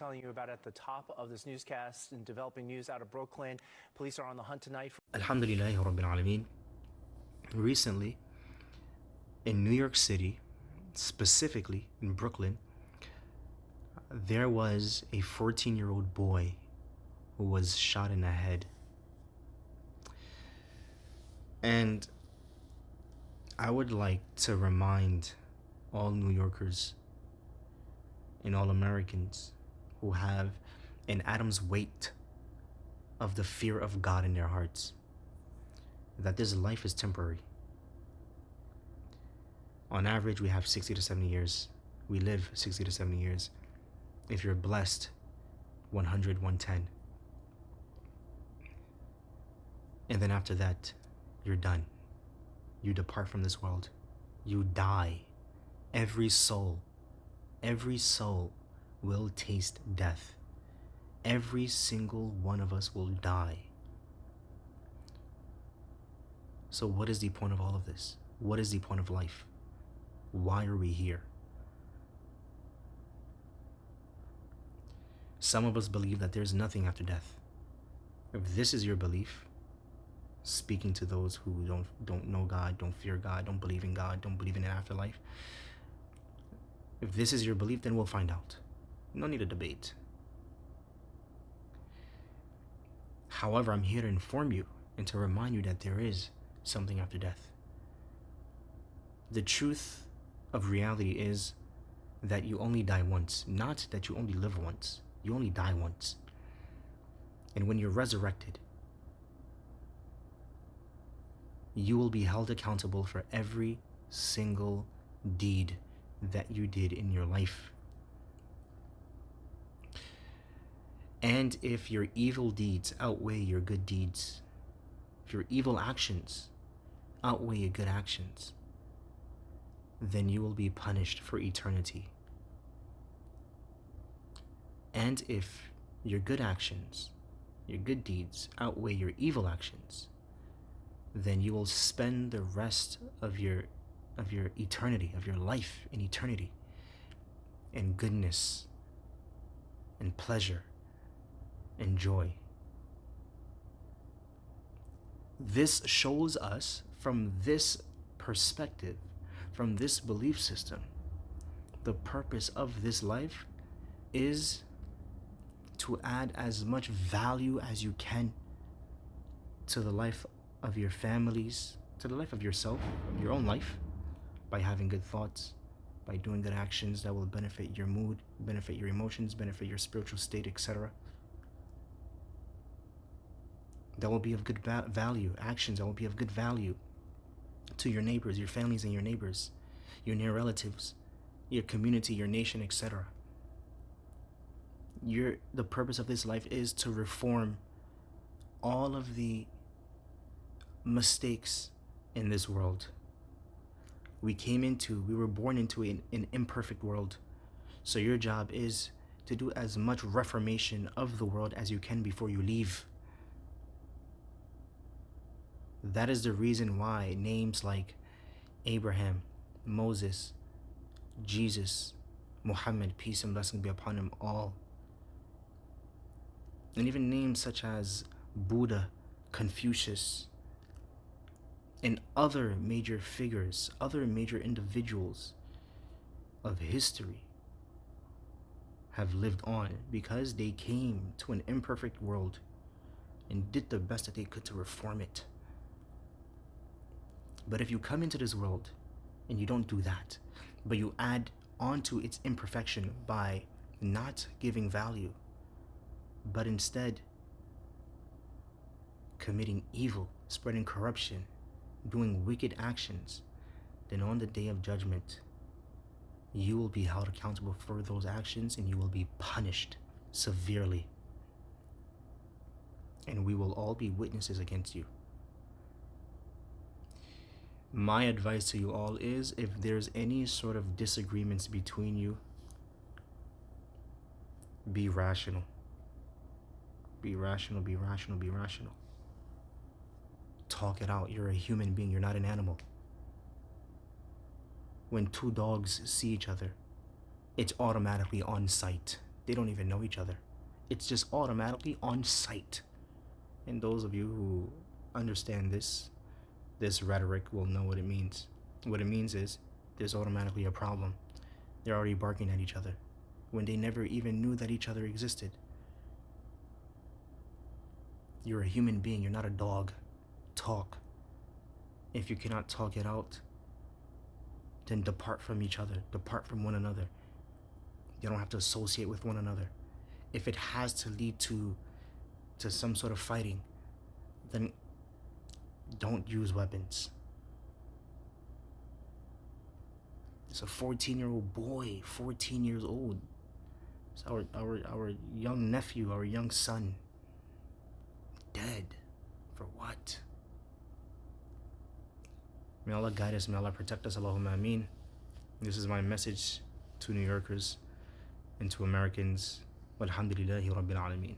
Telling you about at the top of this newscast and developing news out of Brooklyn. Police are on the hunt tonight. Alhamdulillah Rabbil Alameen. Recently, in New York City, specifically in Brooklyn, there was a 14-year-old boy who was shot in the head. And I would like to remind all New Yorkers and all Americans who have an atom's weight of the fear of God in their hearts that this life is temporary. On average, we have 60 to 70 years. We live 60 to 70 years. If you're blessed, 100, 110. And then after that, you're done. You depart from this world. You die. Every soul will taste death. Every single one of us will die. So what is the point of all of this? What is the point of life? Why are we here? Some of us believe that there's nothing after death. If this is your belief, speaking to those who don't know God, don't fear God, don't believe in God, don't believe in an afterlife, if this is your belief, then we'll find out. No need to debate. However, I'm here to inform you and to remind you that there is something after death. The truth of reality is that you only die once, not that you only live once. You only die once. And when you're resurrected, you will be held accountable for every single deed that you did in your life. And if your evil deeds outweigh your good deeds, if your evil actions outweigh your good actions, then you will be punished for eternity. And if your good actions, your good deeds outweigh your evil actions, then you will spend the rest of your eternity, of your life in eternity, in goodness and pleasure and joy. This shows us from this perspective, from this belief system, the purpose of this life is to add as much value as you can to the life of your families, to the life of yourself, your own life, by having good thoughts, by doing good actions that will benefit your mood, benefit your emotions, benefit your spiritual state, etc. That will be of good value, actions that will be of good value to your neighbors, your families and your neighbors, your near relatives, your community, your nation, etc. The purpose of this life is to reform all of the mistakes in this world. We were born into an imperfect world. So your job is to do as much reformation of the world as you can before you leave. That is the reason why names like Abraham, Moses, Jesus, Muhammad, peace and blessing be upon them all, and even names such as Buddha, Confucius, and other major figures, other major individuals of history have lived on because they came to an imperfect world and did the best that they could to reform it. But if you come into this world and you don't do that, but you add onto its imperfection by not giving value, but instead committing evil, spreading corruption, doing wicked actions, then on the day of judgment, you will be held accountable for those actions and you will be punished severely. And we will all be witnesses against you. My advice to you all is, if there's any sort of disagreements between you, be rational. Be rational, be rational, be rational. Talk it out. You're a human being, you're not an animal. When two dogs see each other, it's automatically on sight. They don't even know each other. It's just automatically on sight. And those of you who understand this rhetoric will know what it means. What it means is there's automatically a problem. They're already barking at each other when they never even knew that each other existed. You're a human being, you're not a dog. Talk. If you cannot talk it out, then depart from each other, depart from one another. You don't have to associate with one another. If it has to lead to some sort of fighting, then don't use weapons. It's a 14-year-old boy, 14 years old. It's our young nephew, our young son. Dead. For what? May Allah guide us, may Allah protect us, Allahumma ameen. This is my message to New Yorkers and to Americans. Walhamdulillahi Rabbil Alameen.